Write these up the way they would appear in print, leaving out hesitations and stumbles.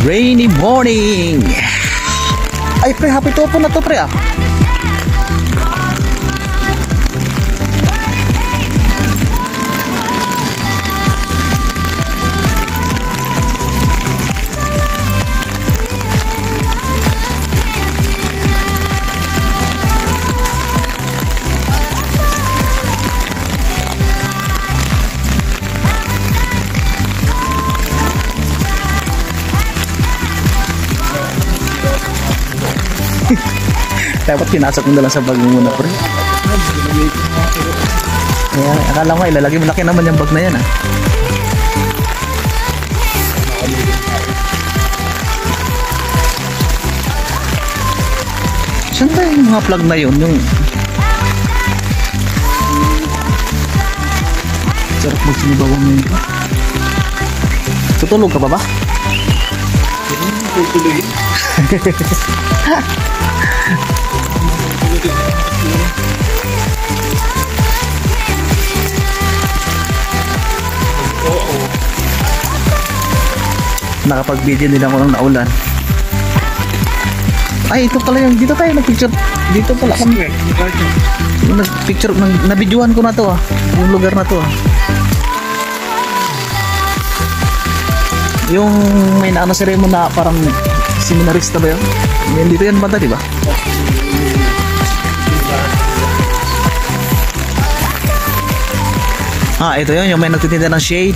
Rainy morning. Ay pre, happy topo na to pre ah. Dapat pinasok mo na lang sa bag mo muna pre. Kaya akala mo ilalagay mo, laki naman yung bag na yan ah. Saan ba yung mga plug na yun? Yung sarap magsinibawan mo yun. Tutulog ka pa ba? Tutulog. Nakapag-video nila ko ng naulan. Ay, ito pala yung dito tayo nag-picture. Dito pala kami. Nag-picture, na-videohan ko na to ah. Yung lugar na to ah. Yung may naano si Raymond na parang seminarista ba yun? Yan dito yan banda, di ba? Ah, ito yun, yung may nagtitinda ng shade.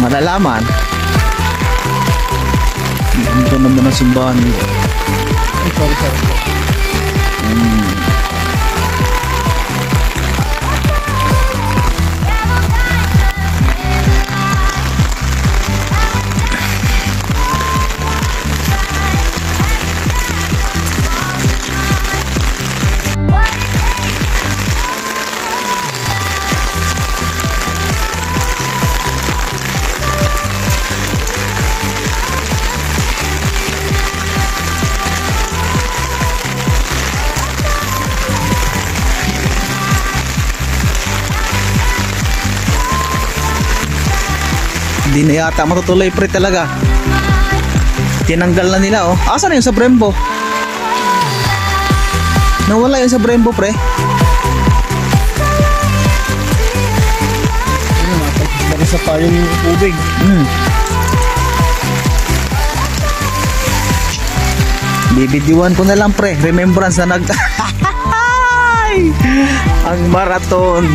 Malalaman. Ito naman ang simbahan dito. Hindi na yata matutuloy pre talaga. Tinanggal na nila oh. Asan na yung sa Brembo? Nawala yung sa Brembo pre. Marisa pa yung tubig. Bibidyoan ko na lang pre. Remembrance na ang marathon.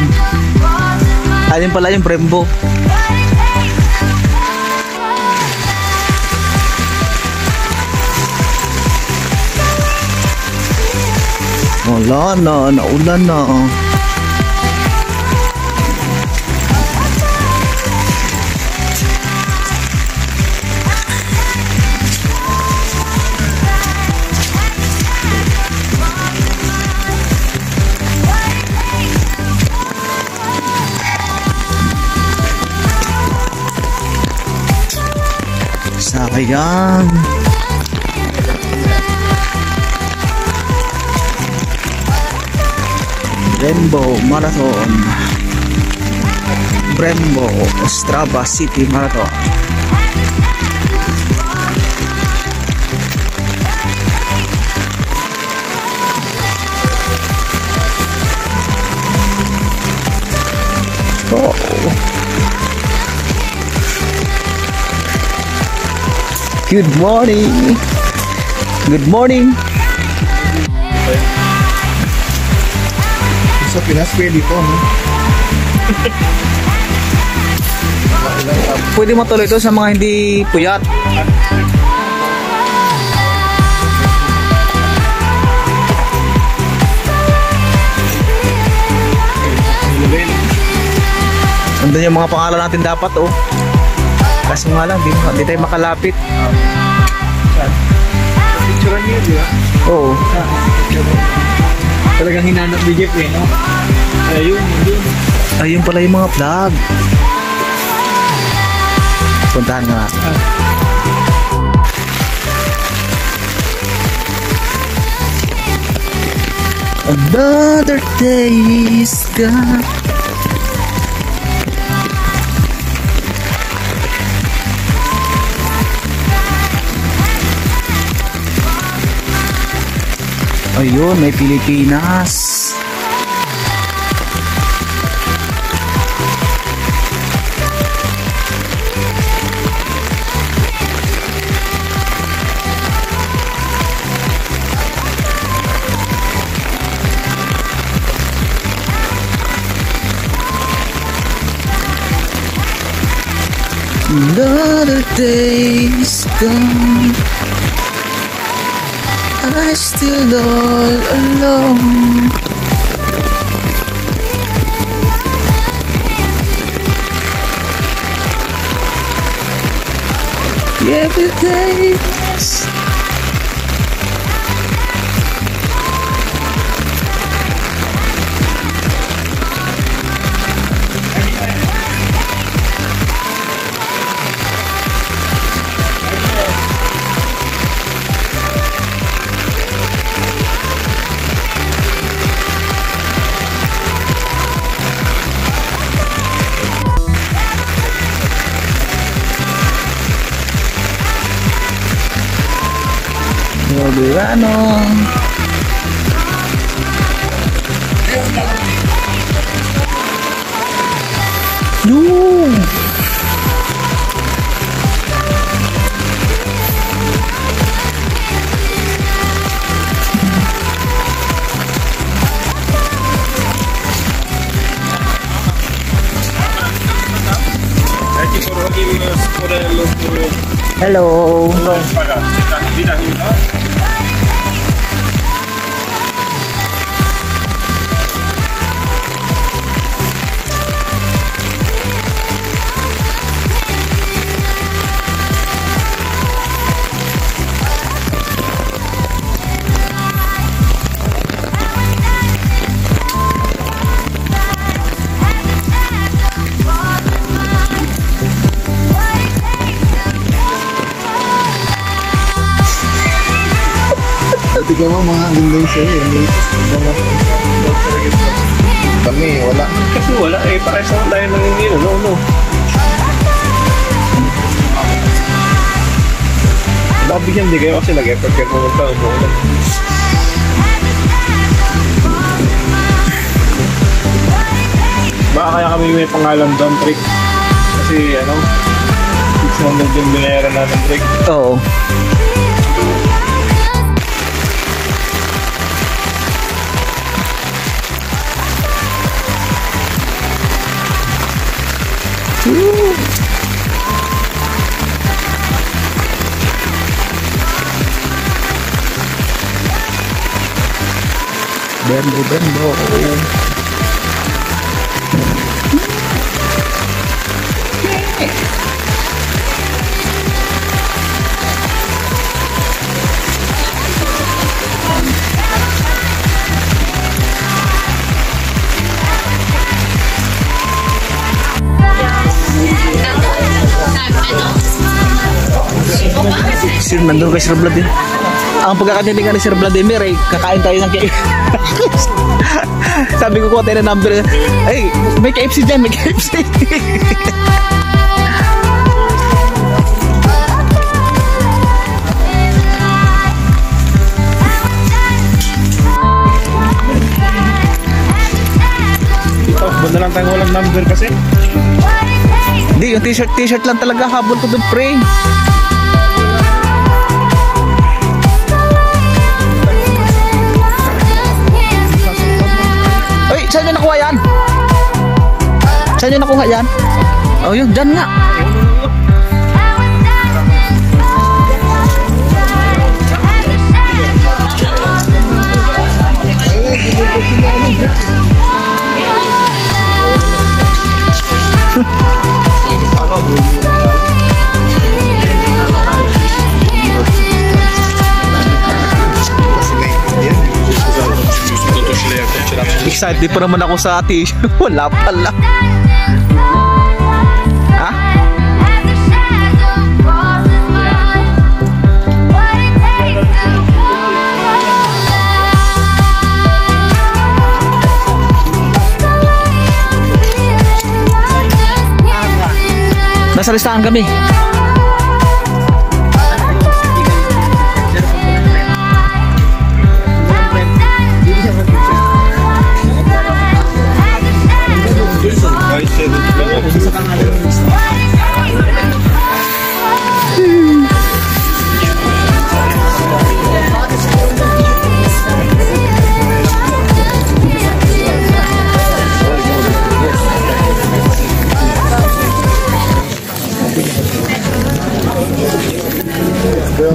Ayun pala yung Brembo. Wala na, naulan na. Sayang. Brembo Marathon. Brembo Ostrava City Marathon. Oh. Good morning. Good morning. Sa Pinas pwede po, no? Pwede mo tuloy ito sa mga hindi puyat. Andun yung mga pangalan natin dapat oh. Kaso nga lang, di tayo makalapit. Picturean niyo, di ba? Oo. Talagang hinanap ni Jeff eh, no? Ayun, ayun. Ayun pala yung mga vlog. Puntahan nga. Another day is gone. Ayun, may Pilipinas. Another day is gone. I still all alone. Every day is Verano. No. Hello. Tignan mo mga ganda yung sa'yo. Kami, wala. Kasi wala eh, parehas naman tayo nangingin, no. Nabigyan din kayo kasi nag-effort kayo pumunta, umuulan. Baka kaya kami may pangalan doon, Trick. Kasi 600 yung binayaran natin, Trick. Oo. Bendo. Sir, nandun kay Sir Vladimir. Ang pagkakatindigan ni Sir Vladimir ay kakain tayo ng KFC. Sabi ko kuha tayo ng number. Ay, may KFC dyan, may KFC. Ito, ba't na lang tayo walang number kasi? Hindi, yung t-shirt lang talaga habol ko doon, pre. Ay, saan nyo nakuha yan? Saan nyo nakuha yan? Oh, yun, dyan nga. Excited pa naman ako sa t-shirt. Wala pala. Ha? nasa listahan kami.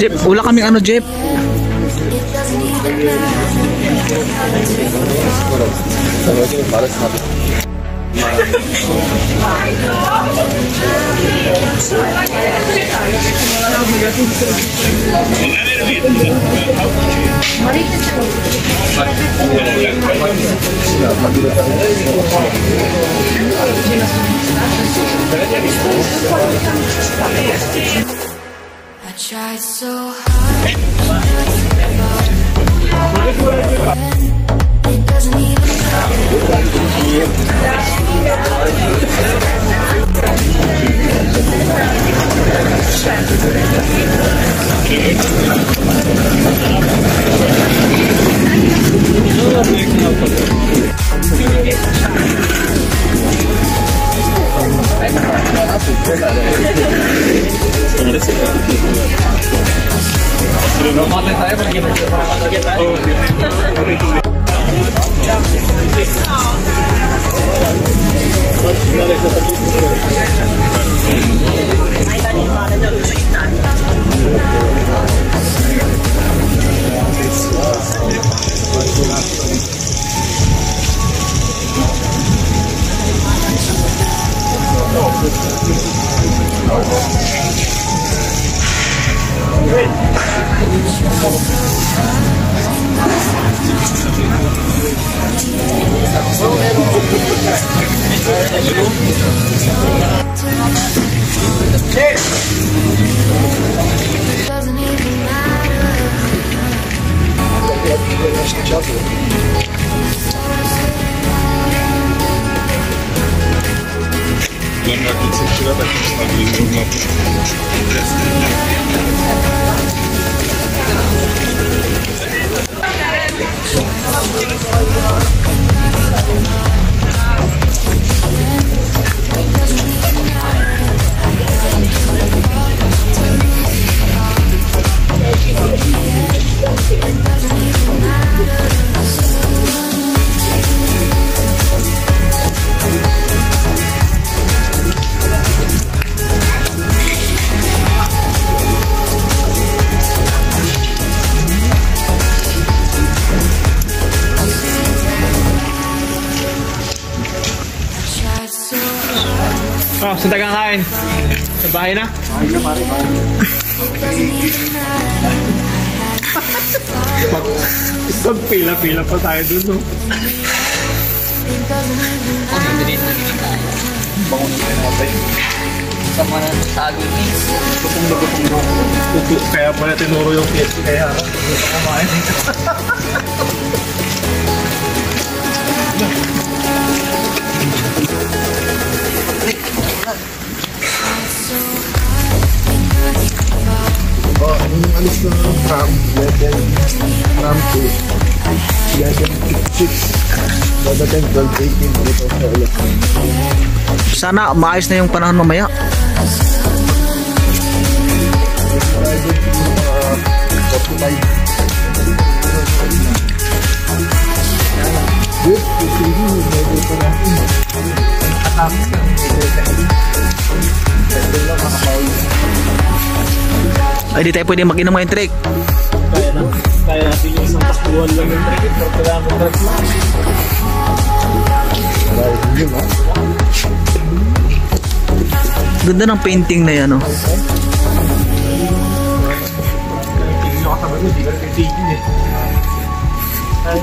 Jeep, wala kaming ano, Jeep. I tried so hard. It doesn't even Oh, saan tayo kakain? Sa bahay na? Pila-pila pa tayo dun, no? Sama na sa agad. Kaya pala tinuro yung KFC kaya kumain. Nung alis na ng tram, tram 2, 11:56, dadating 12:18 dito sa ulit. Sana maayos na yung panahon mamaya. Ay, di tayo pwede mag-inom ngayon, Trek. Kaya natin yung isang takbuhan lang yung trip. Pero kailangan mo trip lang. Ganda ng painting na yan, oh. Hindi nyo kasama nyo, di ka titigin eh. Ay,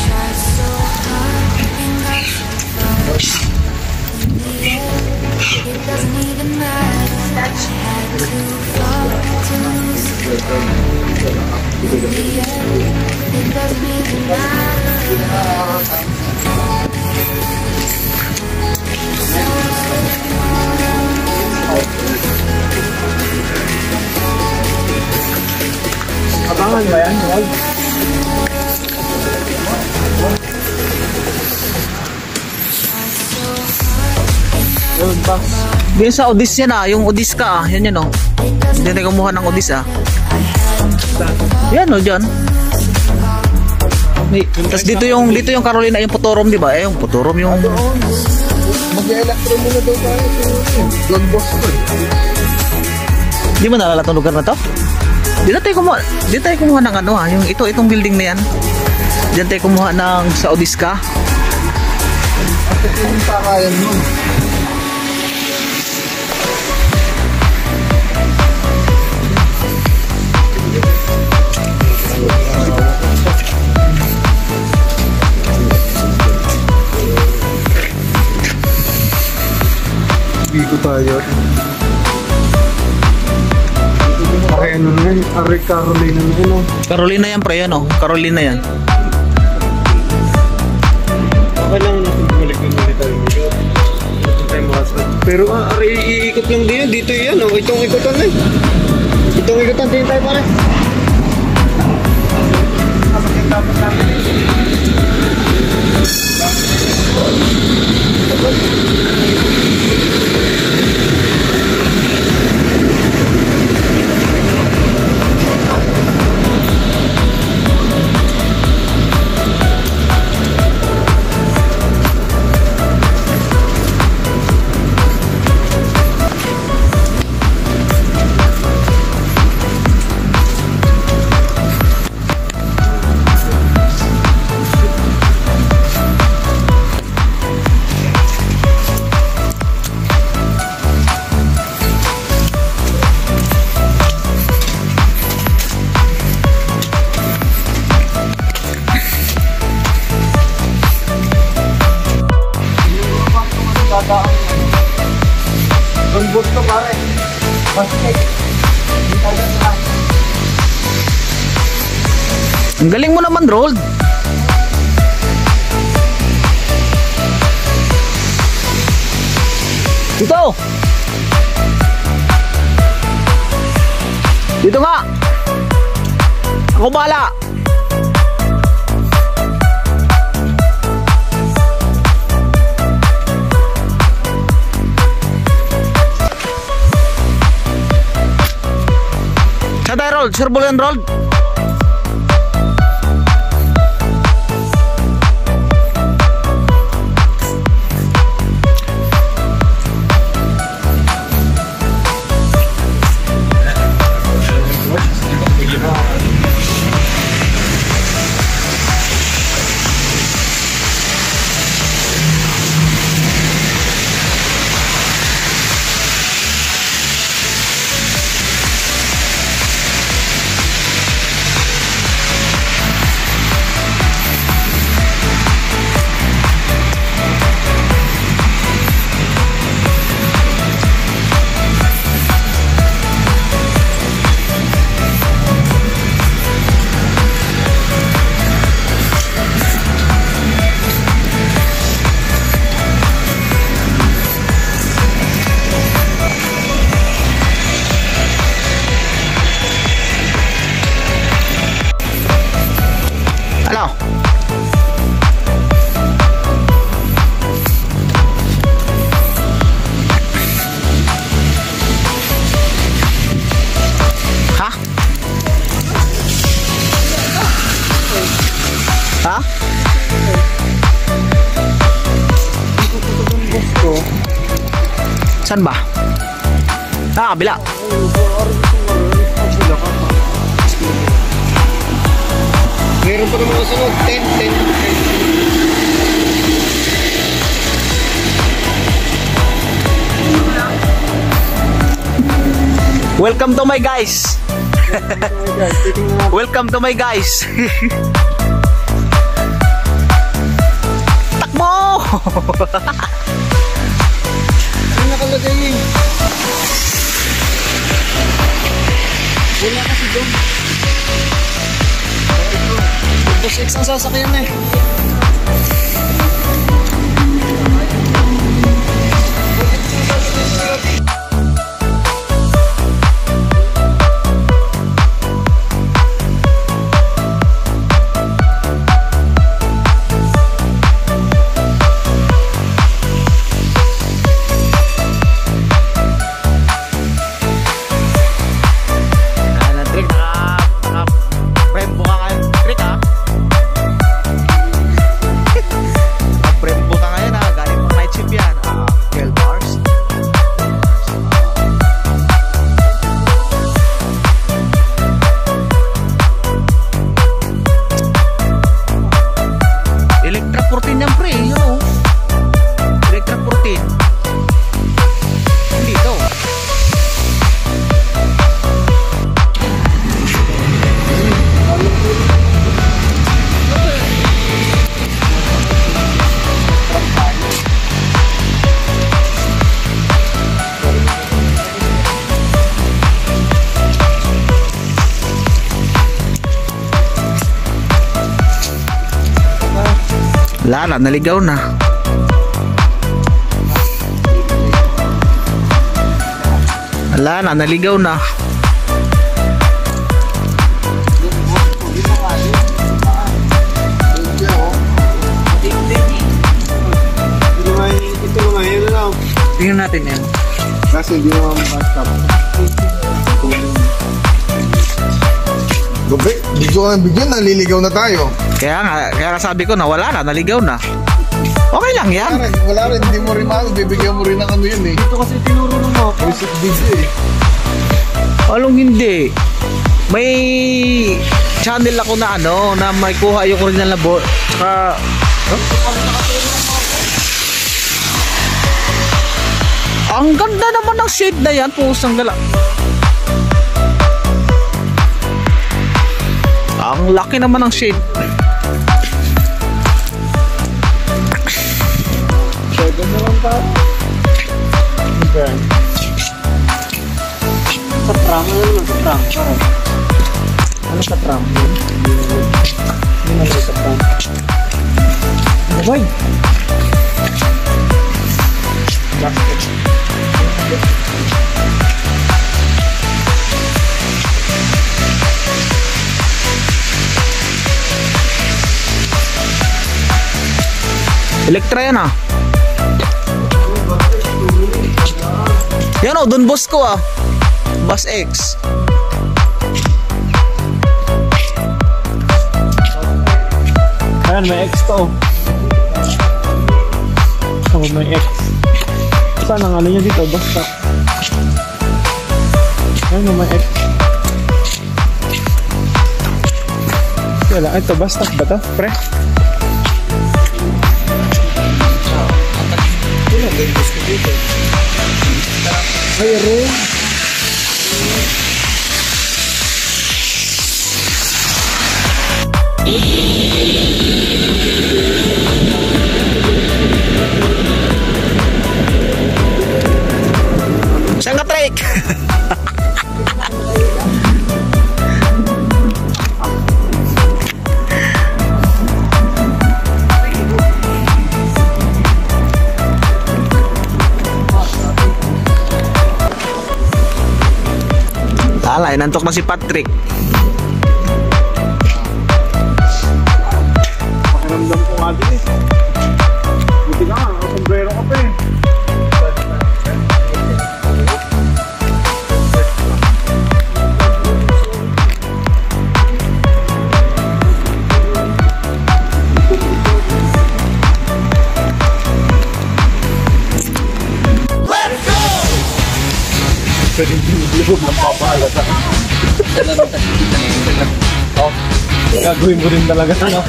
tried so hard and got so far. It doesn't even matter. It doesn't even matter. Abangan ba yan, Wal? Yun ba? Diyan sa Odis yan yung Odis ka yan yan Hindi tayo kumuha ng Odis Yan dyan. Tapos dito yung Carolina, yung Putorom, di ba? Yung Putorom yung... Mag-electro muna daw tayo. Don Bosco. Di mo nalala itong lugar na to? Di tayo kumuha ng yung itong building na yan. Diyan tayo kumuha ng sa Odis ka. At ito yung pakayan mo. Dito tayo. Ay, ano na yun? Aray, Carolina na yun. Carolina yan pre, Carolina yan. Okay lang natin bumalik ng ulit tayo. Pero aray, iikot lang din yan. Dito yan, itong ikotan na. Itong ikotan din tayo pare. Ang bot ko pare. Ang galing mo naman, Rold. Dito nga. Ako bala. Roll, sure boleh roll. Saan ba? Kabila. Meron pa naman kasunod. 10. Welcome to my guys. Welcome to my guys. Takbo! Ano nakalagay? Tapos 6 ang sasakyan eh. Wala na, naligaw na. Wala na, naligaw na. Tingnan natin yan. Kasi hindi naman basta. Gabi, bigyan naliligaw na tayo. Kaya nga sabi ko na wala na, naligaw na. Okay lang yan. Wala rin, hindi mo rin bibigyan mo rin ng ano yun eh. Dito kasi tinuro ng mga music video eh. Along hindi. May channel ako na ano, na may kuha yung original na board. Saka ang ganda naman ng shade na yan, pusang gala. Ang laki naman ng shade. Pwede na lang tayo. Okay. Sa tram, ano naman sa tram? Ano sa tram? Hindi naman sa tram. Ano ba? Basket. Elektra yan ah. Yan o, Don Bosco ah. Bus X. Ayan, may X to. Oh, may X. Saan ang ano niya dito? Basta. Ayan, may X. Wala, ito basta ba to? Pre? Mayroon. Saan ka, Trek? Alay, nantok na si Patrick. Pakiramdam ko nga din eh. Buti ka nga, sombrero ka pa eh. Pwede hindi mo magpapala sa gagawin mo rin talaga ano?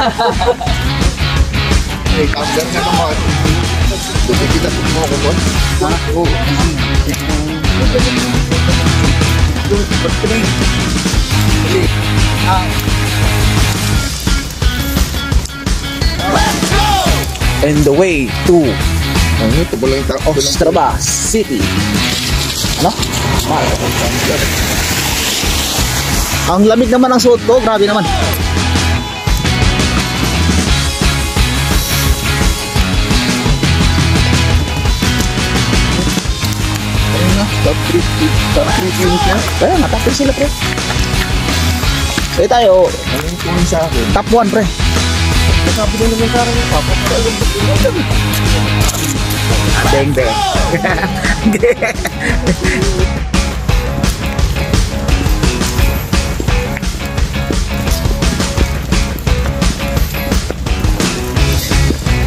Eh, after nga naman, kita mo ako doon. Oo. And the way to Ito ba lang yung tako? Ostrava City. Ano? Ang lamig naman ang suot ko, grabe naman. Ayun na, top 3 games na. Kaya nga, top 3 sila pre. Sige tayo, Anong point sa akin? top 1 pre. Nasabi na naman sa akin yung papa. Beng beng.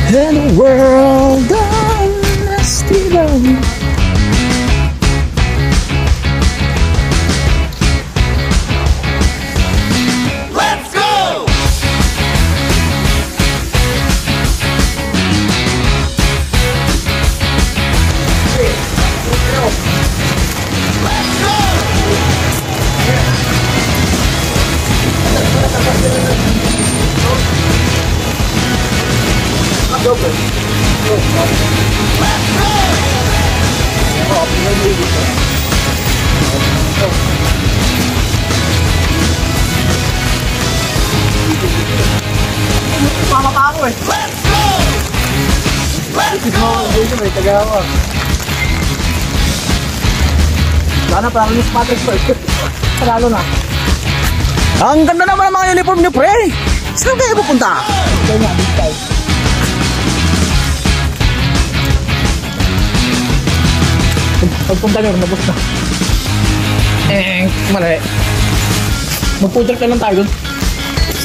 And the world on Steven. May tagawa. Sana parang yung Matrix first. Panalo na. Ang ganda naman ng mga uniform niyo pre. Saan kayo pupunta? Kaya nga, this time. Pagpunta nyo, nabos na. Mali. Mag-project na lang tayo dun.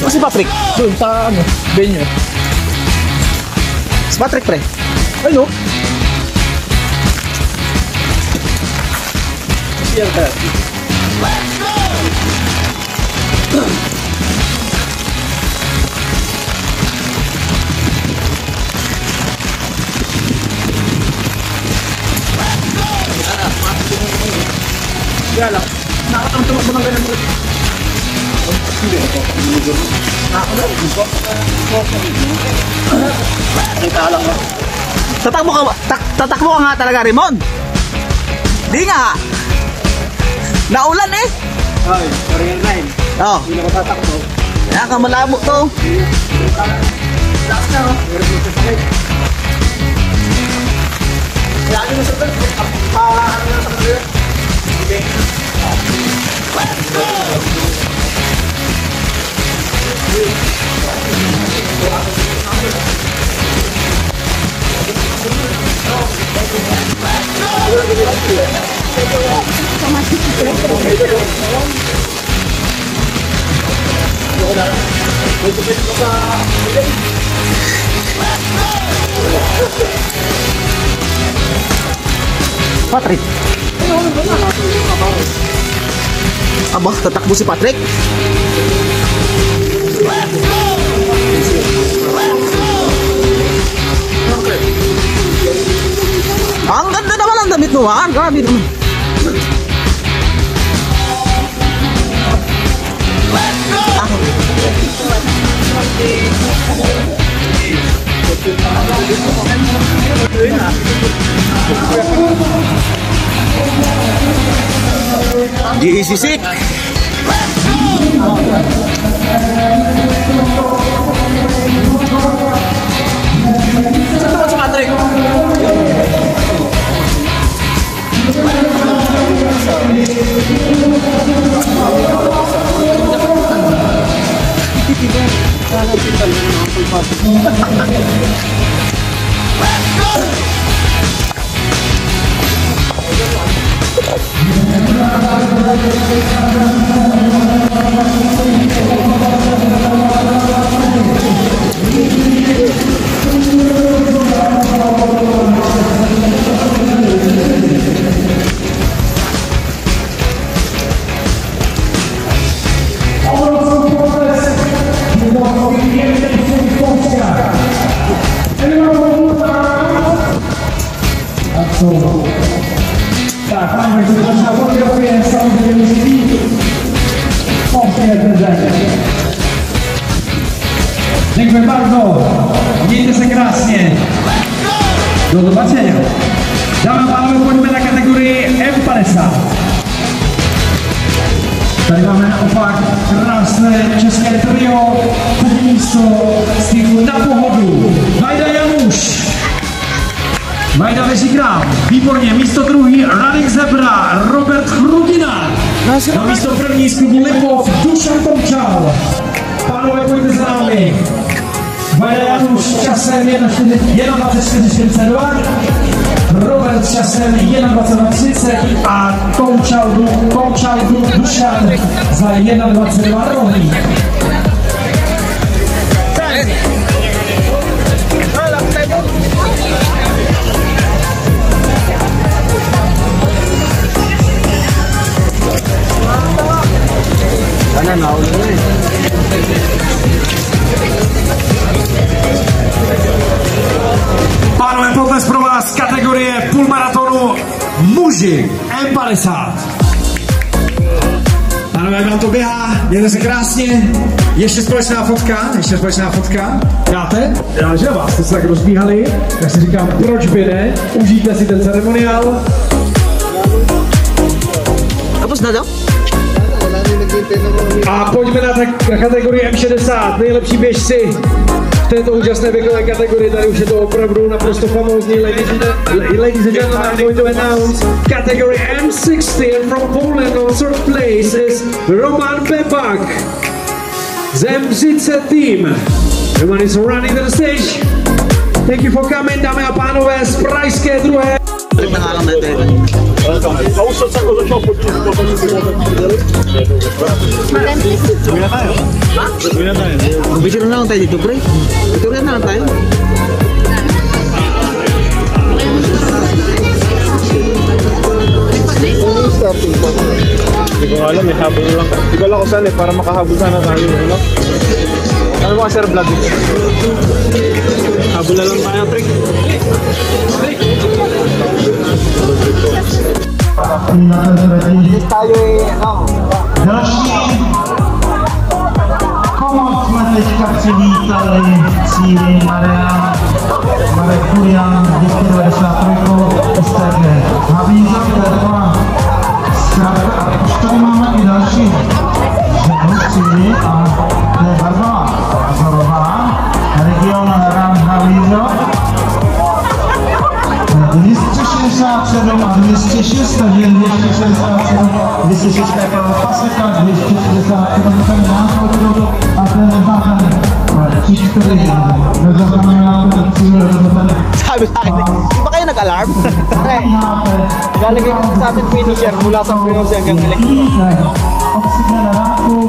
Si Patrick. Dun sa ano, venue. Si Patrick pre. Ay no? Siya ka. Kaya lang, nakatangtong mo ng ganun. Hindi ako. Nakita lang ako. Tatakbo ka nga talaga, Raymond. Di nga. Naulan eh. Ay, career 9. Oh, Hindi na matatakbo. kaya ka malabo to. Last na ako. Meron mo sa sakit. Kaya ano na sa sakit? Ano na sa sakit? Okay. Patrick. Aba, tatakbo si Patrick. Ang ganda naman ang damit mo, ha? Grabe naman. GECC. Saan si Patrick? Dziękuję bardzo. Miejcie się krasnie. Do zobaczenia. Dámy a pánové, pojďme na kategorii M50. Tady máme pak krásné české trio, první místo z týmu Na pohodu. Vajda Januš, Vajda Vešikrám, výborně, místo druhý Running Zebra, Robert Chrutina. Na místo první z klubu Lipov, Dušan Tomčal. Pánové, pojďte za námi. Vajda Januš časem 1:24:42, Robert časem 1:22:30 a Tomčal Dušan za 1:22 rohlík. Pánové, potlesk pro vás kategorie půlmaratonu muži M50. Pánové, jak vám to běhá, mějte se krásně. Ještě společná fotka. Dáte? Já že vás jste se tak rozbíhali, tak si říkám, proč by ne? Užijte si ten ceremoniál. A pojďme na kategorii M60, nejlepší běžci v této úžasné věkové kategorii. Tady už je to opravdu naprosto famózní. Ladies and gentlemen, I'm going to announce category M60, and from Poland on third place is Roman Pepak z M30 team. Roman is running to the stage. Thank you for coming, dámy a pánové, z pražské druhé. Bicara na lang tayo dito, pre. Bicara na lang tayo. Hindi ko alam, may habol lang. Hindi ko alam kung saan para makahabol sana tayo. Ano ba sir vlog? Habol na lang tayo, trick. Další komoc jsme teďka přivítali cíli Marek Kurian, 293, STG Havíza, to je taková zkrátka. A už tady máme i další cíli a to je Barbara Azorová, region Havíza. 267 a 206, takže 267, 206 je paseka, 267 tady náhodou a ten nezáchane. Číštory, nezaznamená ten cíl, Sabi sa akin, di ba kayo nag-alarm? Lalagay ko sa atin finisher mula sa Pinos hanggang Electro. Oxygen na rako,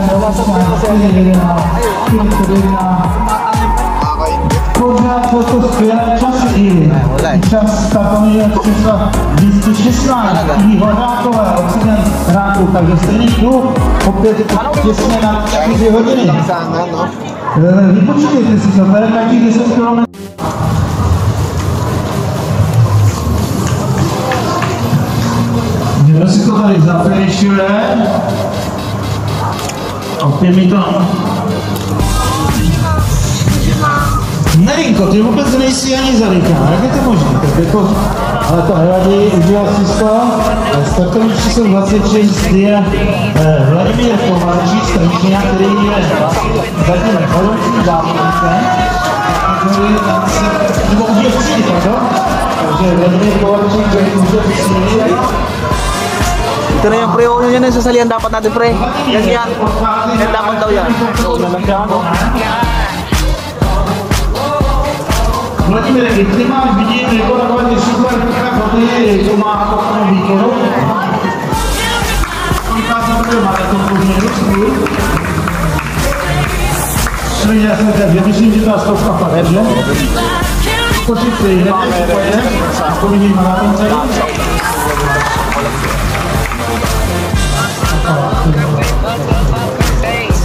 wala sa pořád toto skvělé časy. Čas startuje 216, Horákové, Oxygen Ráku, takže stejný klub, opět těsně na 4 hodiny. Vypočítejte si to, to je taky 10 km. Někdo si to tady zafinišuje. Opět mi to... Nevinko, ty vůbec nejsi ani zalíká, jak je to možné? Ale to nevadí, udělal jsi to. Startovní číslo 26 je Vladimír Kovalčík z Trnčína, který je zatím vedoucím závodníkem. Nebo už je v cíli, pardon? Takže Vladimír Kovalčík může v cíli. Ito na yung pre-ono yun, sasalihan dapat natin, pre. Yan. Yan dapat daw yan. Vladimír, ty máš vidět jako takové ty super boty, to má to k tomu výkonu. Ukázal to maraton poměru svůj. Já jsem teď, myslím, že ta stovka fakt, že? Skočit si hned, než pojede, a povinný maraton celý.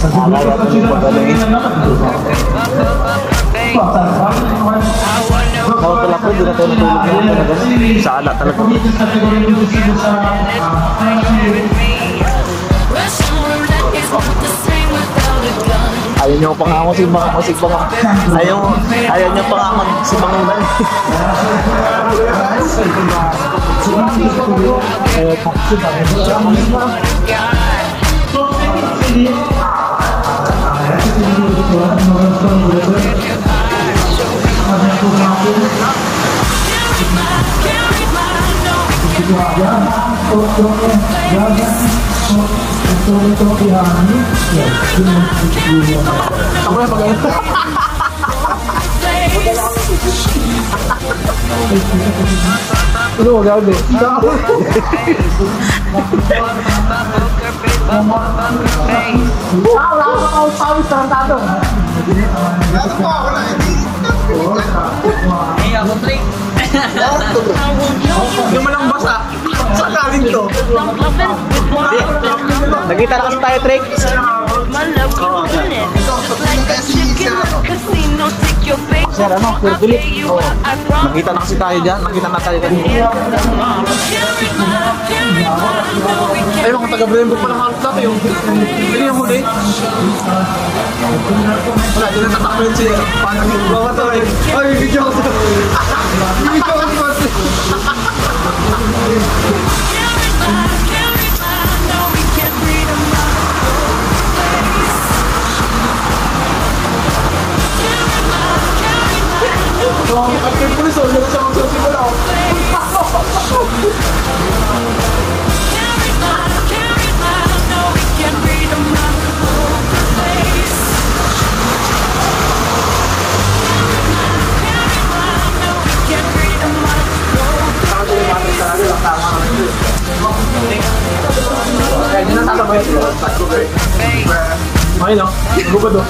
Takže bude to stačit na poslední Kalau terlaku juga tulog sa ala talaga. Ayaw niyo pangako si Bang, ayaw niyo pangako si Bang. Ano, gabi? Yung malang basa. Saan galing to? Nagkita na kasi tayo, Trick. Sir, ano? Sir Philip? Nakita na kasi tayo dyan. Nakita na tayo kanina. Ay, mga taga-Brembo pa lang halos natin yung hindi yung huli. Wala, di na tatakpan siya. Paano yung mga to eh. Ay, video ko. Video ko naman. Ang pulis, oh, yun siya magsasimula, oh. Okay lang, gubad o.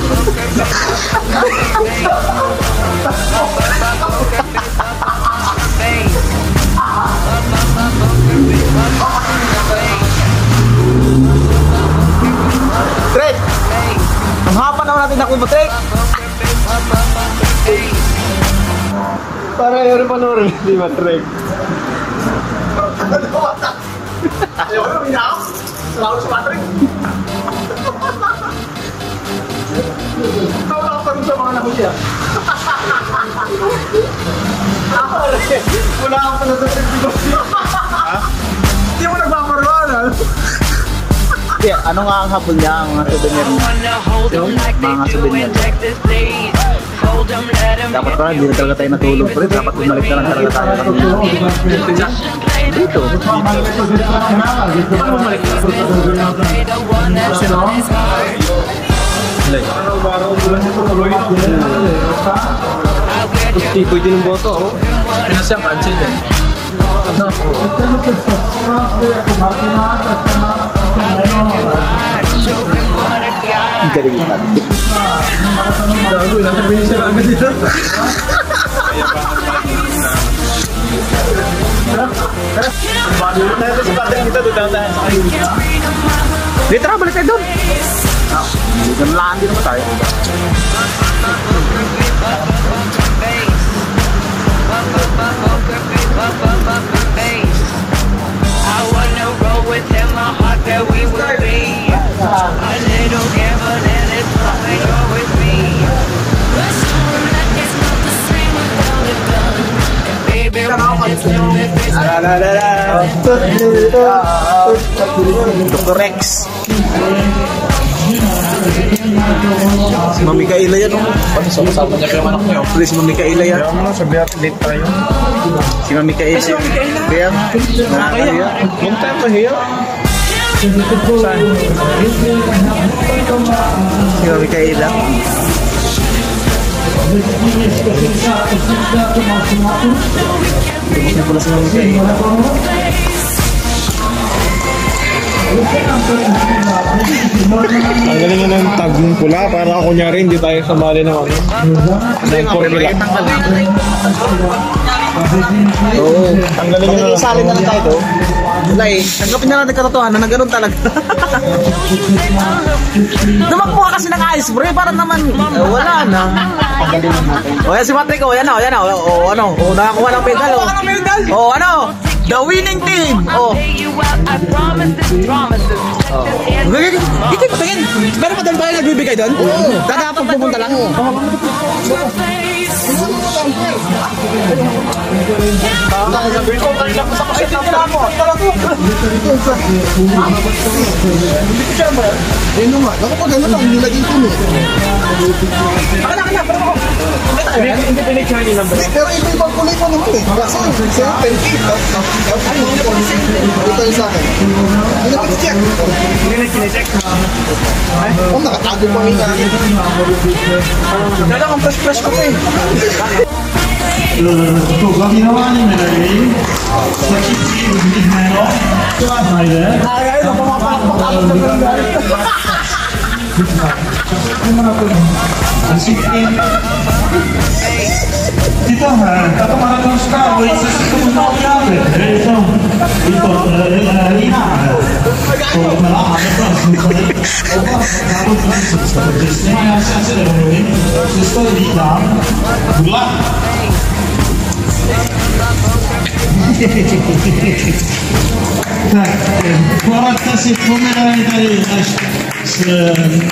Trek! Ang hapa naman natin nakuha mo, Trek! Para yun panoorin, di ba, Trek? Ayaw ko naman ako. Salamat sa Patrick. Tawa ako pa rin sa mga nahuli ah. Wala akong pala sa Trek. Hindi mo nagpaparuan ah. Yeah, ano nga ang hapon niya, ang mga souvenir niya? Yung mga souvenir. Dapat pala, hindi na talaga tayo natulog pa rin. Dapat bumalik na lang talaga tayo. Dito. Paano bumalik na? Kasi no? Tipo din yung boto, oh. Ano siyang cancel eh. Ano? Ang galing yung Patrick. Gago, nasabihin siya agad dito. Natin si Patrick dito, doon tayo sa kayo. Dito na, balik tayo doon. Dito na lang, dito naman tayo. I wanna roll with him, my heart that we will be a little gambler and it's something you're with me. Baby, when it's new, if it's Dr. Rex. Si Mami Kaila yan, oh. Ano, sama-sama niya yung anak niyo. Si Mami Kaila yan. Kaya mo na, sabi natin late tayo. Si Mami Kaila. Si Mami Kaila. Kaya, nakakaya. Yung time pa here. Si Mami Kaila. Tubos na pala si Mami Kaila. Ang galing nga ng tag ng pula para kunyari hindi tayo sumali ng ano. Ng formula. Oo. Ang galing nga ng Isali na lang tayo to. Wala eh. Tanggapin na natin katotohanan na ganoon talaga. Tumakbo ka kasi ng ice spray para naman wala na. O yan si Patrick, o yan o, yan o. O ano, o nakakuha ng medal o. O ano, the winning team. O. Ito ko tingin. Meron pa doon ba yung nagbibigay doon? Tatapag pupunta lang. Ano nga, nakapag ano lang, nilagay ko eh. Hindi pinag-share yung number. Pero iba-ibang kulay ko naman eh. Kasi, 10K. Ito yung sa akin. Hindi na check. Oh, nakatago pa rin natin. Dala kang fresh ko eh. To ginawa ni Melody sa chipsi użyć meno to znajdę Ito, tato maratonska ulica się tu na objawy. Ito, Lina. To malama, Sniemają się na ceremonii, wszystko witam. Dla Tak, poradka si pomenali tady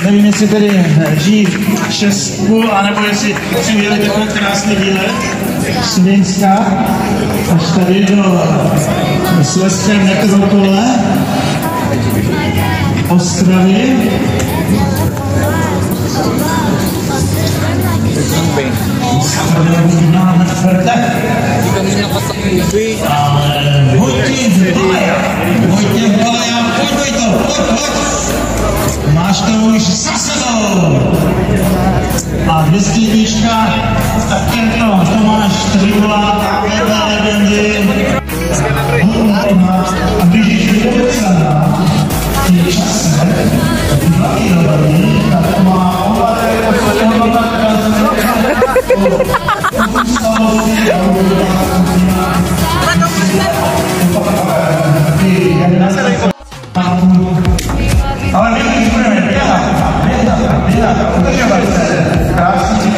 nevím, jestli tady žijí Česku, anebo jestli si udělali takové krásný výlet z Finska až tady do Slezské metropole Ostravy. Vojtěch Balaja, pojď Vojto, pojď. Máš to už za sebou. A 200 také to Tomáš Tribula, také legendy. A když jsi podepsaná v těch časech, tak to má ale my když budeme běhat, udržovat se, krásně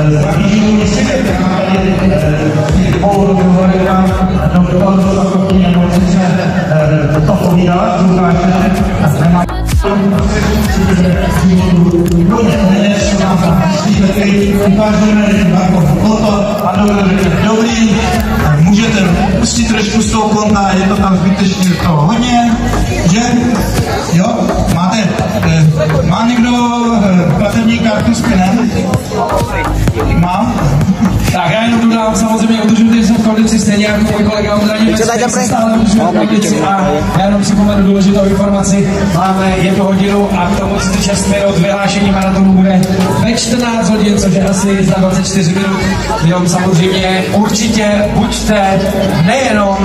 zaklížují si, to povídat, dobrý, můžete pustit trošku z toho konta, je to tam zbytečně toho hodně, že? Jo? Má někdo platební kartu s pinem? Mám? Tak já jenom dodám, samozřejmě udržujte se v kondici stejně jako můj kolega Ondra se stále udržuje v kondici a já jenom připomenu důležitou informaci. Máme 1 hodinu a k tomu 36 minut vyhlášení maratonu bude ve 14 hodin, což je asi za 24 minut. Jenom samozřejmě určitě buďte nejenom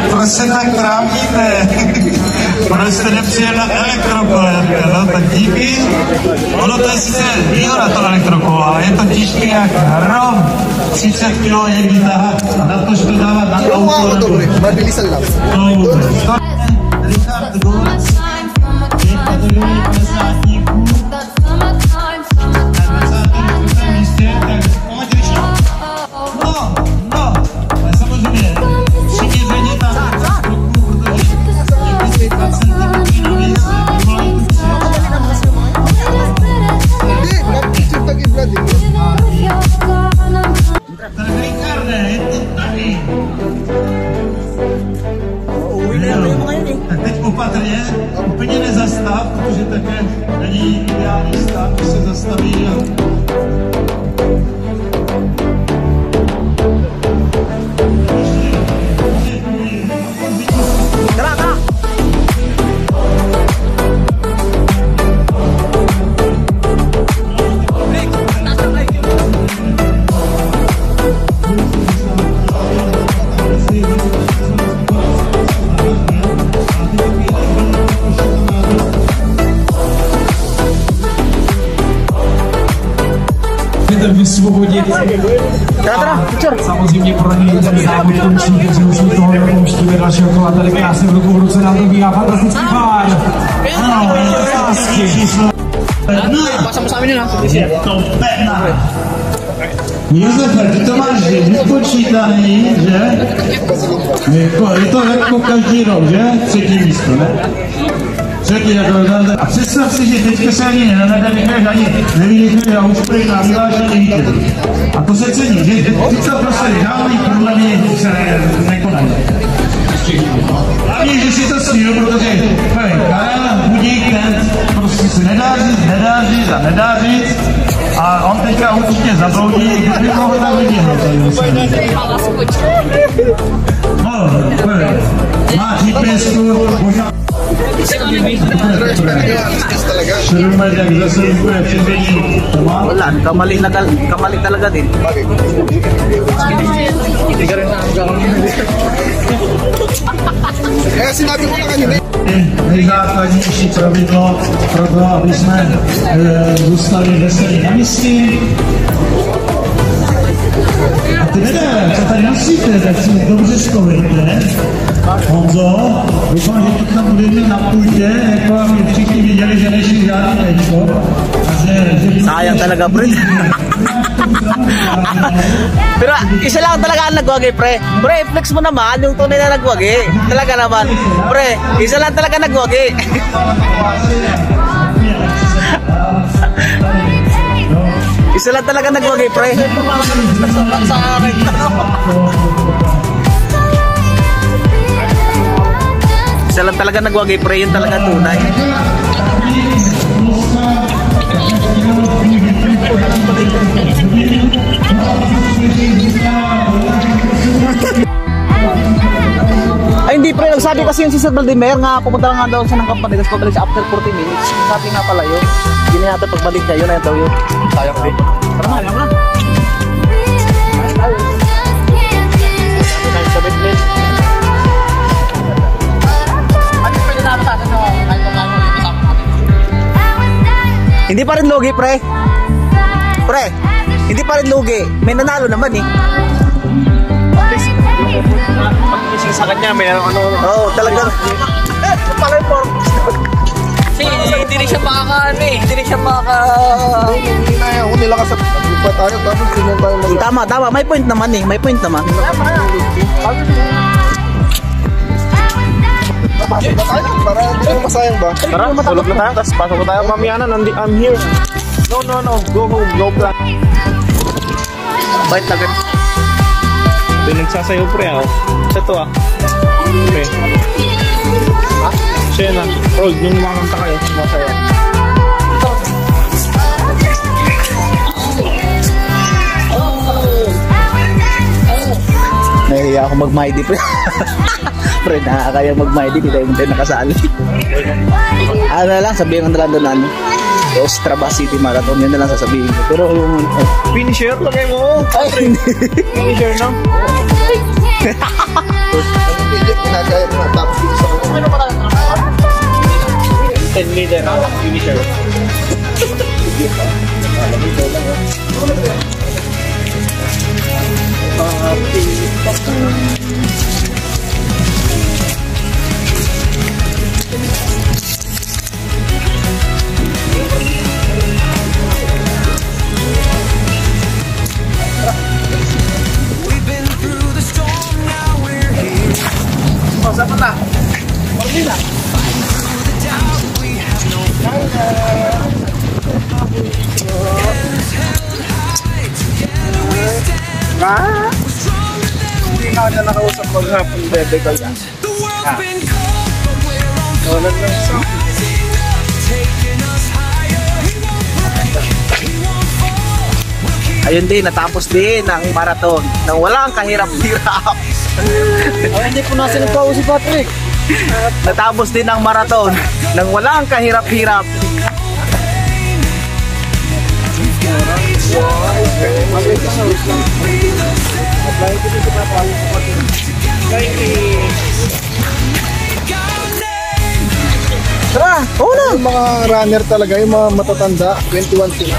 Proč se tak trápíte? Proč jste nepřijel na elektrokolet? No tak díky. Ono to je sice výhoda to elektrokolo, ale je to těžké jak hrom. 30 kg je vytáhat a na to, že to dávat na auto. Richard Gulc, je kategorii 50níků. Na 24. místě, tak pojď Richard. No, ale samozřejmě, všichni zřejmě tam ruku, protože je 20 cm navíc, volají tu tak Richarde, je to tady. Tak teď opatrně, úplně nezastav, protože také není ideální stav, když se zastaví a vysvobodit. Samozřejmě pro něj ten závod končí, takže už mi toho nepouštíme dalšího kola. Tady krásně v ruku v ruce nám dobíhá fantastický pár. Ano, je to pevná. Josefe, ty to máš vypočítaný, že? Je to jako každý rok, že? 3. místo, ne? Třetí takové. A představ si, že teďka se ani nenadavíme, ani nevidíte a úspěch a vyvážený vítěz. A to se cení, že tyto prostě žádný problémy se nekonají. Hlavně, že si to stíl, protože Karel Budík, ten prostě se nedá říct a on teďka určitě zabloudí, kdyby mohl tak vyděhnout. No, má GPS-ku, možná... Selamat yang zase bude předvedení. Wala, kamali talaga din. Kaya sinabi ko na kanina. Nejzákladnější pravidlo pro to, aby jsme zůstali veselí na místě. A ty lidé, co tady nosíte, tak si dobře zkoumejte. Honzo, doufám, že to tam budeme na půjtě, jako aby všichni viděli, že nejsi žádný tečko. Sayang talaga, bro. Pero isa lang talaga ang nagwagi, pre. Pre, flex mo naman yung tunay na nagwagi. Talaga naman. Pre, isa lang talaga nagwagi. Isa lang talaga nagwagi, pre. Isa lang talaga nagwagi, pre. Yun talaga tunay. Ay hindi pre, nagsabi kasi yung si Sir Valdemar nga pumunta lang nga daw siya ng company tapos pabalik siya after 40 minutes. Sabi nga pala yun. Hindi na natin pagbalik niya, yun na daw yun. Sayang din. Tara na, alam na. Hindi pa rin lugi pre. Pre, hindi pa rin lugi. May nanalo naman eh. Pag-ising sa kanya, may ano. Oo, talagang. Pala yung form. Hindi rin siya makakaano eh. Hindi rin siya Hindi na yan. Kung nilakas at pa tayo, tapos sinunan tayo mag- Tama. May point naman eh. May point naman. Pasok na tayo. Para hindi na masayang ba? Tara, tulog na tayo. Tapos pasok na tayo. Mamaya na, I'm here. No. Go home. No plan. Bait lang. Ito yung nagsasayaw pre ah. Sa to ah. Pre. Siya na. Roll, yung makakanta kayo. Sumasayaw. Nahihiya ako mag-mighty pre. Pre, nakakaya mag-mighty. Hindi tayo nakasali. Ano lang, sabihin ko na lang doon ano. Ostrava City Marathon, yun na lang sasabihin ko. Pero yung... Finisher, lagay mo. Ay, hindi. Finisher na. Hindi, ginagaya ko na. Tapos dito sa kanya. 10 meter na. Finisher. Saan na? Marlina. Hindi nga na nakausap maghapon bebe ko yan. Wala lang sa Ayun din, natapos din ang marathon nang walang kahirap-hirap. hindi po nasa nagpaw si Patrick. Natapos din ang marathon nang walang kahirap-hirap. Tara, oo na. Yung mga runner talaga, yung mga matatanda, 21 sila.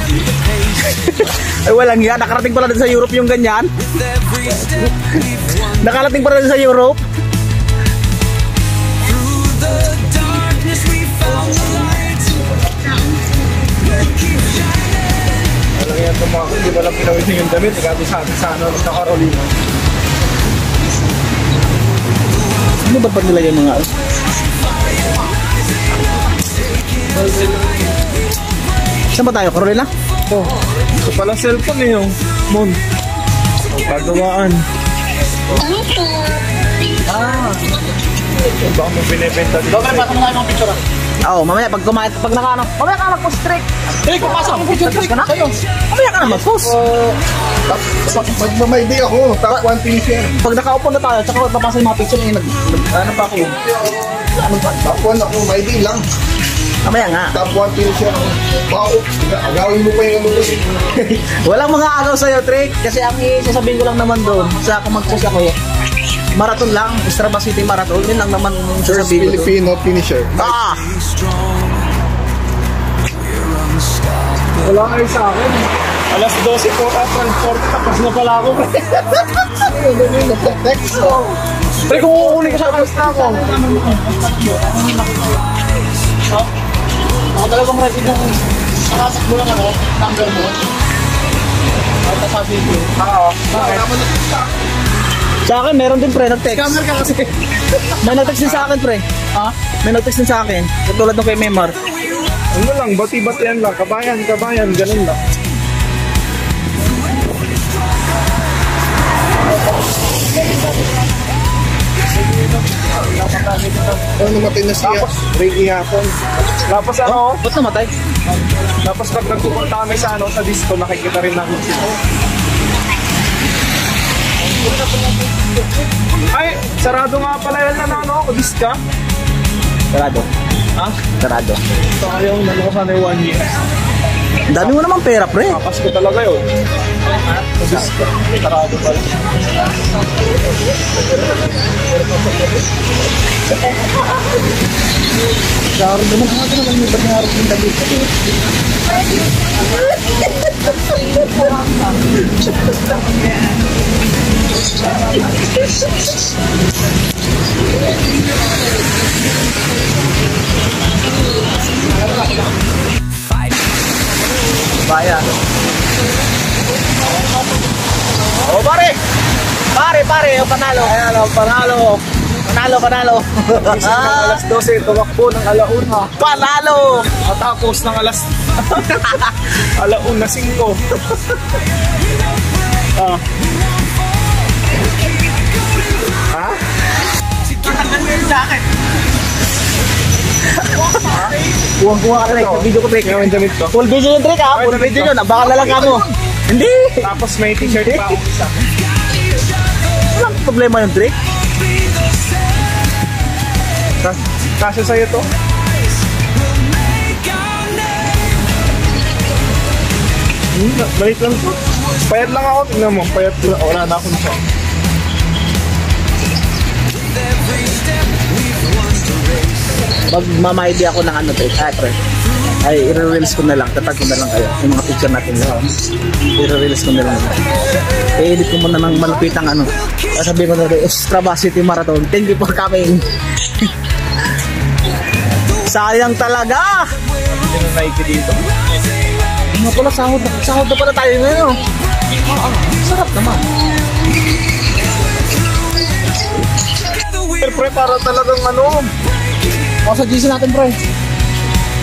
Ay walang yan, nakarating pala din sa Europe yung ganyan. Nakarating pala din sa Europe. Walang yan tumakot, hindi mo lang pinawisin yung damit. Nagabi sa atin sa ano, sa Carolina. Ano ba nila yung mga Saan ba tayo? Carolina? Oh, ito pala cellphone eh yung Mon. Pagawaan. Baka mo binibenta dito. Dobre, pasok mo tayo mga picture. Oo, mamaya pag kumain, pag nakaano, mamaya ka na mag-post trick. Hey, papasok ang picture trick na sa'yo. Mamaya ka na mag-post. May day ako, top 1 finisher. Pag nakaupo na tayo, tsaka papasa yung mga picture niya, ano pa ako? Top 1 ako, may day lang. Mamaya nga. Top 1 finisher ako. Wow, agawin mo pa yung ano doon. Walang mga agaw sa'yo, trick. Kasi ang isasabihin ko lang naman doon, sa kung mag-post ako, marathon lang, Ostrava City Marathon, yun lang naman yung First sasabihin ko doon. Filipino finisher. Ah! Wala kayo sa akin. Alas 12 po transport, tapos na pala ako. Text. Pre, kung uuuli ko sa alas na ako. Ako talagang ready ng nakasok mo lang ano, number mo. At sasabihin ko. Oo. Sa akin, meron din pre, nag-text. Camera ka kasi. May nag-text din sa akin pre. Ha? May nag-text din sa akin. Katulad ng kay Memar. Ano lang, bati-batian lang. Kabayan, ganun lang. Oh, namatay na siya. Ricky hapon. Tapos ano, Ba't namatay? tapos pag nagpupunta kami sa ano sa disco, nakikita rin namin siya. Ay, sarado nga pala yan na ano, diska. Sarado. Ha? Sarado. Ito yung ano ko sana yung 1 year. Ang dami mo naman pera pre. Pasko talaga yun. Sa diska. Sarado pala. Sarado naman. Ano naman may ba't nangarap yung dabi? Bayan. Oh, pare! Pare, oh, panalo. Ayan, oh, panalo. Panalo. Alas 12, tumakbo ng alauna. Panalo! Matapos ng alas alauna 5. Ah. Ha? Kuwang-kuwa ka, Trek. Video ko, Trek. Yung damit ko. Full video yung Trek, ha? Full video yun. Baka lalang ka mo. Hindi! Tapos may t-shirt pa ako isa. Walang problema yung Trek. Kasya sa'yo to? Balik lang to. Payat lang ako. Tingnan mo. Payat lang. Wala na akong siya. Magmamahidi ako ng ano, Trek. Trek. Ay, i-reels ko na lang. Tatag ko na lang kayo. Yung mga picture natin. I-reels ko na lang. I-edit ko muna ng malupitang ano. Sabihin ko na rin, Ostrava City Marathon. Thank you for coming. Sayang talaga! Hindi na Nike dito. Nga pala, sahod na pala tayo ngayon. Sarap naman. Pre, para talagang ano. O sa GC natin, pre.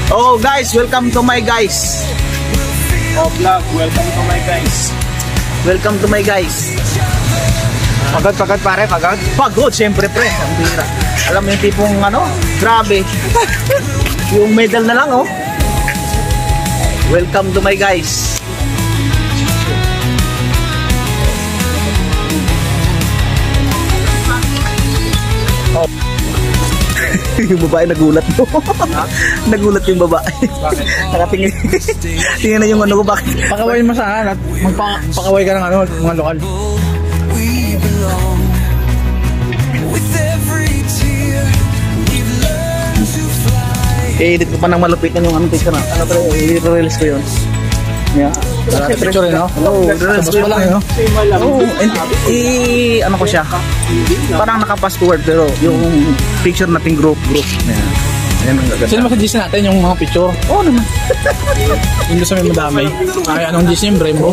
Oh, guys, welcome to my guys. Oh, vlog. Welcome to my guys. Welcome to my guys. Pagod pare, pagod. Pagod, syempre, pre. Ang bira. Alam mo yung tipong ano, grabe. Yung medal na lang, oh. Welcome to my guys. Oh. Yung babae nagulat mo. Nagulat yung babae. Bakit? Nakatingin. Tingnan na yung ano ko, bakit? Pakaway mo sa akin at magpakaway ka ng ano, mga lokal. I-edit ko pa ng malupitan yung ano picture na. Ano pre, i-release ko yun. Yeah. Picture no? Oo, i-release ko lang yun. no? Oo, ano ko siya. Parang naka-password pero yung picture nating group. Yeah. Ayan ang gaganda. Sino ba sa GC natin yung mga picture? Oo naman. Hindi sa may madamay. Ay, anong GC yung Brembo?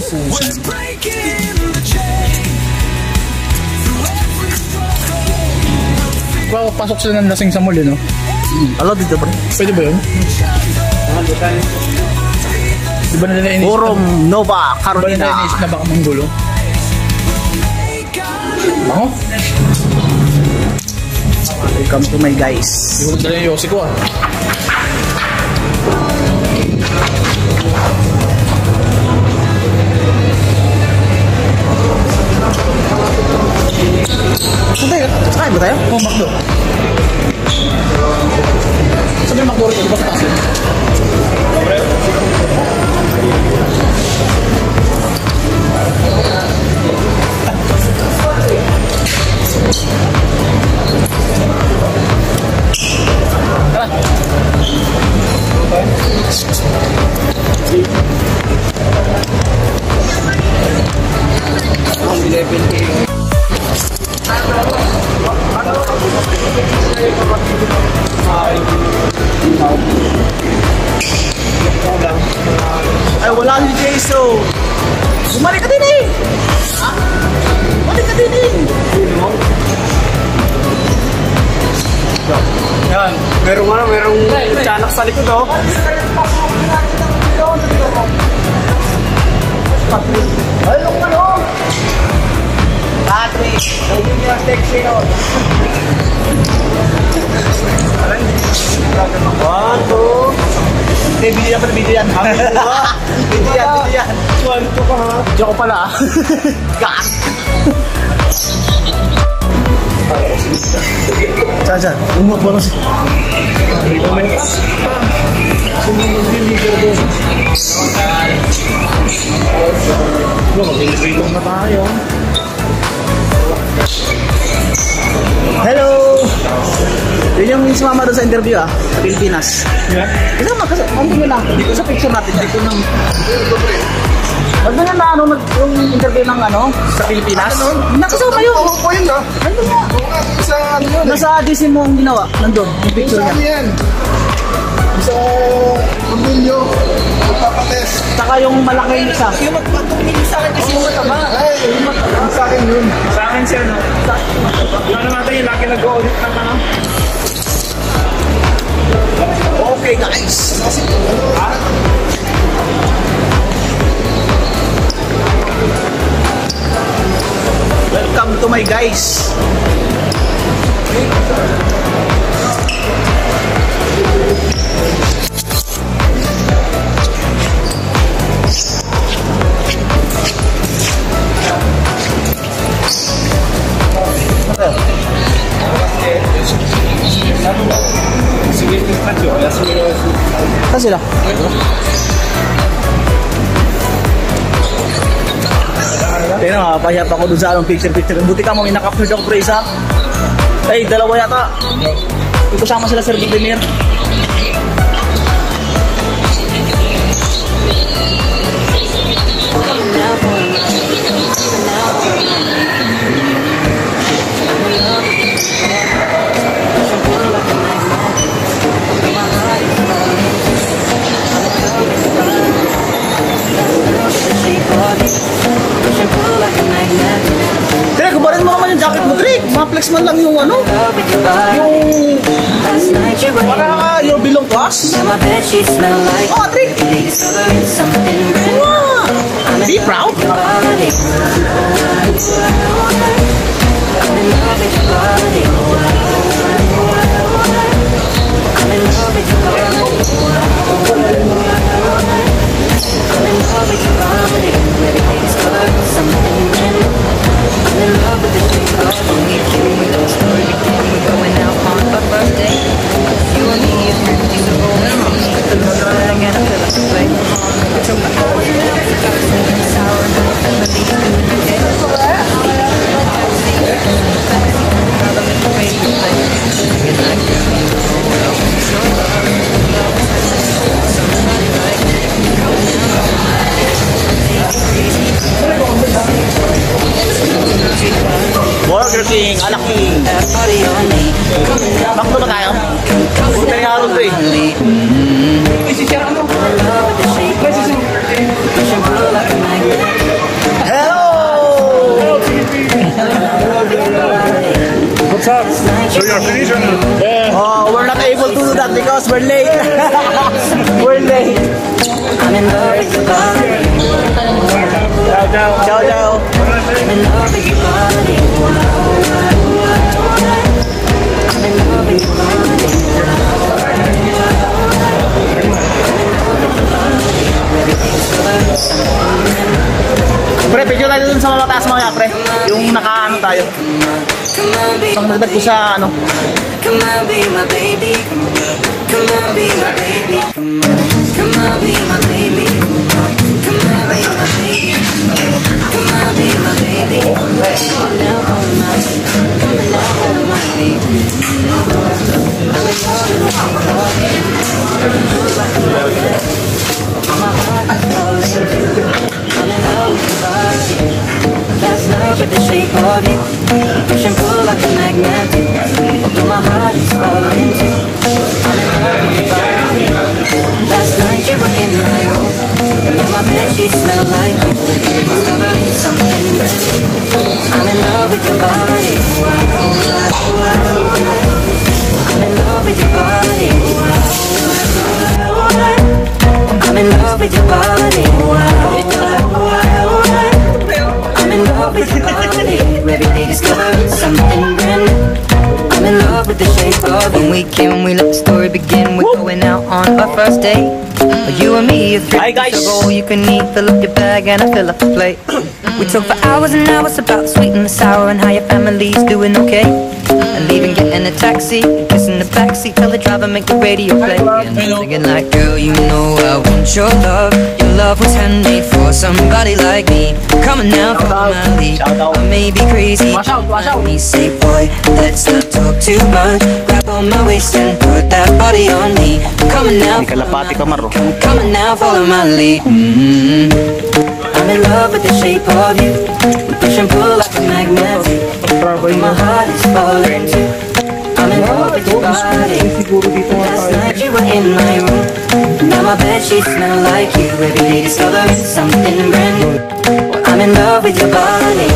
Pasok sila ng lasing sa mall, no? Alo dito pre. Pwede ba yun? Di ba nila inis? Forum Nova Carolina. Di ba nila inis na baka manggulo? Bango? Welcome to my guys. Di ba nila yung yosi ko ah. Saan tayo? Kain ba tayo? Oo, Macdo. Saan yung Macdo rin? Di ba sa taas yun? Ay, wala si Jason. Bumalik ka din eh. Ha? Bumalik ka din eh. Yan. Merong tiyanak sa likod oh. Ay, yung ano? Patrick, naging yung section. 1, 2. Hindi, video yan pa na video yan. Video yan. 1, 2 ka ha. Diyan ko pala. God! Saan? Umot ba kasi? Mag-ilibritong na tayo. Hello! Yun yung sumama doon sa interview sa Pilipinas. Yeah? Kasama, ano lang, dito sa picture natin, dito nang... Wag na nga ano, yung interview ng sa Pilipinas. Nakasama yun. Oo po yun ah. Nandun nga. Sa ano yun? Nasa DC mo ang ginawa, nandun, yung picture niya. Sa yan? Sa Pamilyo, magpapatest. Saka yung malaking isa. Yung magpatuloy sa akin kasi yung mataba. Ay, sa akin yun. Sa akin siya no. Yung natin yung laki nag-audit ng Okay guys. Welcome to my guys. Saan sila? Pero pahiyap ako dun sa picture. Buti ka mo, inakapnood ako pre isa. Ay, dalawa yata. Kasama sila Sir Vladimir. Teka, kubarin mo naman yung jacket mo, Trick. Ma-flex man lang yung para you belong to us. Oh, Trick. Wow. Be proud. Burger King, Alak King. Bakto ba tayo? Punta nga ron to eh. Hello! What's up? So you're finished or not? Oh, we're not able to do that because we're late. We're birthday! I'm in love with your body. Ciao, ciao! I'm in love with your body. I'm in love with your body. Pre, picture tayo dun sa mataas mga pre. Yung naka-ano tayo. Isang magdag ko sa ano. Come on, be my baby. Come on, be my baby. Come on, be my baby. Come on, be my baby. Come on, be my baby. Come on now, hold my baby. Come on now, hold my baby. I'm in love with your body. My heart is falling. I'm in love with your body. Last night with the shape of it. Push and pull like a magnet. Although my heart is falling too. I'm in love with your body. Last night you were in my room. And on my bed she smelled like you. Discovering something new. I'm in love with your body. I'm in love with your body. I'm in love with your body. I'm in love with your body. Every day discovering something brand new. I'm in love with the shape of when we came, we let the story begin. We're going out on our first date. You and me, a Hi, guys. all you can eat. Fill up your bag and I fill up the plate. We talk for hours and hours about the sweet and the sour and how your family's doing okay. And leaving, getting a taxi, kissing the backseat, tell the driver make the radio play. And I'm thinking like, girl, you know I want your love. Your love was handmade for somebody like me. Come on now, follow my lead. I may be crazy, let me say, boy, let's not talk too much. Grab on my waist and put that body on me. Come on now, come on now, follow my lead. I'm in love with the shape of you. We push and pull like a magnet. My heart is falling too. I'm in love with your body. Last night you were in my room. Now my bedsheets smell like you. Every day discovering something brand new. I'm in love with your body.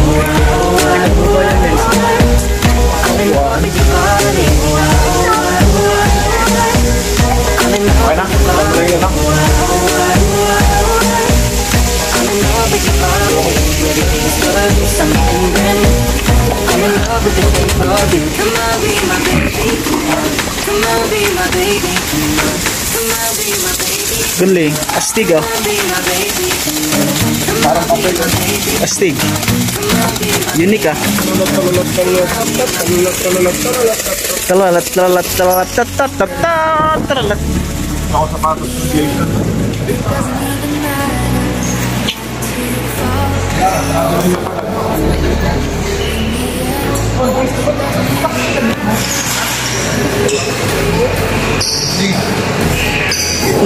I'm in love with your body. I'm in love with your body. I'm in love with your body. Every day discovering something brand new. I'm in love with the shape of you. Come on, be my baby. Come on, be my baby. Come on, be my baby. Galing. Astig ah. Come on, be my baby. Come on, be my baby. Astig. Come on, be my Unique ah. Talalat, talalat, talalat, talalat, talalat. Ako sapatos ng Jason.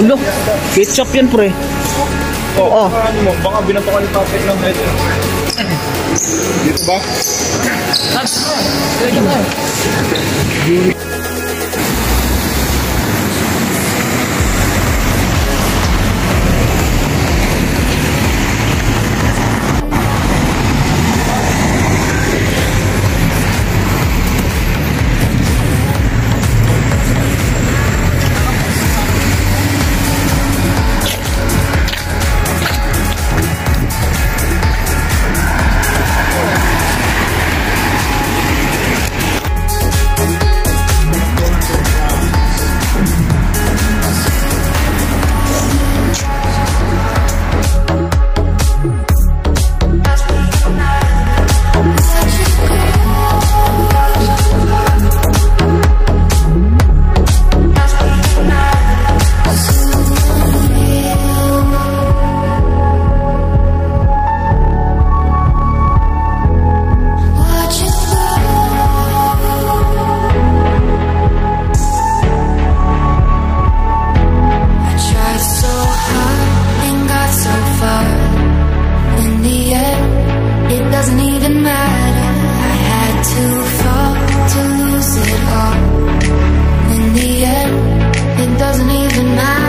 Ulo, ketchup yan pre. Oh. Ano mo? Baka binapakan ni Patrick ng head. Dito ba? Doesn't even matter. I had to fall to lose it all. In the end, it doesn't even matter.